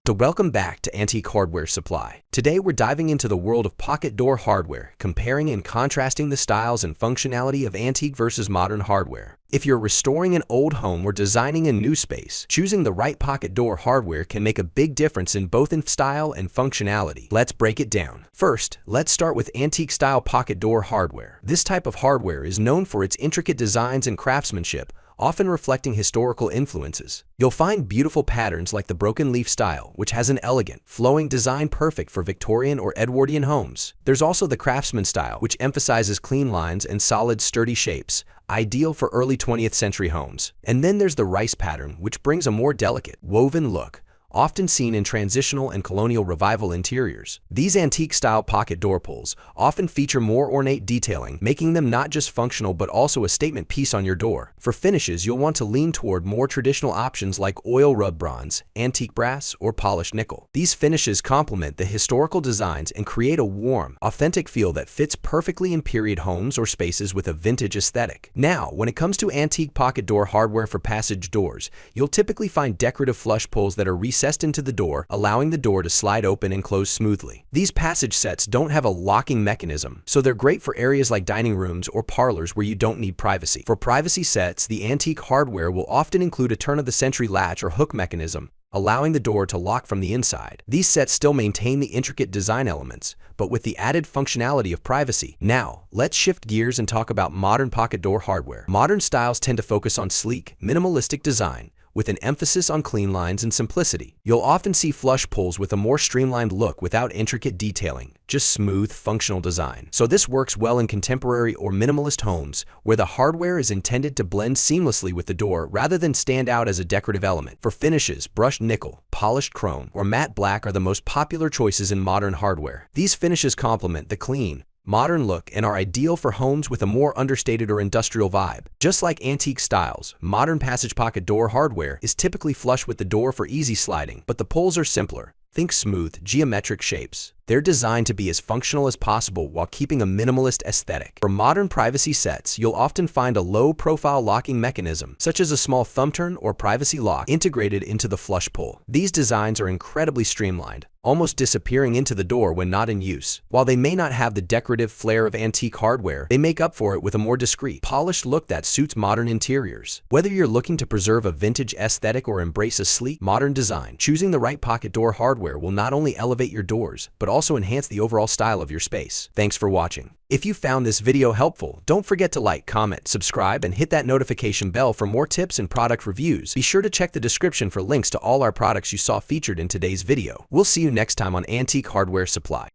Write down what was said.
So welcome back to Antique Hardware Supply. Today we're diving into the world of pocket door hardware, comparing and contrasting the styles and functionality of antique versus modern hardware. If you're restoring an old home or designing a new space, choosing the right pocket door hardware can make a big difference in both style and functionality. Let's break it down. First, let's start with antique-style pocket door hardware. This type of hardware is known for its intricate designs and craftsmanship, often reflecting historical influences. You'll find beautiful patterns like the broken leaf style, which has an elegant, flowing design perfect for Victorian or Edwardian homes. There's also the craftsman style, which emphasizes clean lines and solid, sturdy shapes, ideal for early 20th century homes. And then there's the rice pattern, which brings a more delicate, woven look, often seen in transitional and colonial revival interiors. These antique-style pocket door pulls often feature more ornate detailing, making them not just functional but also a statement piece on your door. For finishes, you'll want to lean toward more traditional options like oil rub bronze, antique brass, or polished nickel. These finishes complement the historical designs and create a warm, authentic feel that fits perfectly in period homes or spaces with a vintage aesthetic. Now, when it comes to antique pocket door hardware for passage doors, you'll typically find decorative flush pulls that are recessed into the door, allowing the door to slide open and close smoothly. These passage sets don't have a locking mechanism, so they're great for areas like dining rooms or parlors where you don't need privacy. For privacy sets, the antique hardware will often include a turn-of-the-century latch or hook mechanism, allowing the door to lock from the inside. These sets still maintain the intricate design elements, but with the added functionality of privacy. Now, let's shift gears and talk about modern pocket door hardware. Modern styles tend to focus on sleek, minimalistic design, with an emphasis on clean lines and simplicity. You'll often see flush pulls with a more streamlined look without intricate detailing, just smooth, functional design. So this works well in contemporary or minimalist homes, where the hardware is intended to blend seamlessly with the door rather than stand out as a decorative element. For finishes, brushed nickel, polished chrome, or matte black are the most popular choices in modern hardware. These finishes complement the clean, modern look and are ideal for homes with a more understated or industrial vibe. Just like antique styles, modern passage pocket door hardware is typically flush with the door for easy sliding, but the pulls are simpler. Think smooth, geometric shapes. They're designed to be as functional as possible while keeping a minimalist aesthetic. For modern privacy sets, you'll often find a low-profile locking mechanism, such as a small thumb turn or privacy lock, integrated into the flush pull. These designs are incredibly streamlined, almost disappearing into the door when not in use. While they may not have the decorative flair of antique hardware, they make up for it with a more discreet, polished look that suits modern interiors. Whether you're looking to preserve a vintage aesthetic or embrace a sleek, modern design, choosing the right pocket door hardware will not only elevate your doors, but also enhance the overall style of your space. Thanks for watching. If you found this video helpful, don't forget to like, comment, subscribe, and hit that notification bell for more tips and product reviews. Be sure to check the description for links to all our products you saw featured in today's video. We'll see you next time on Antique Hardware Supply.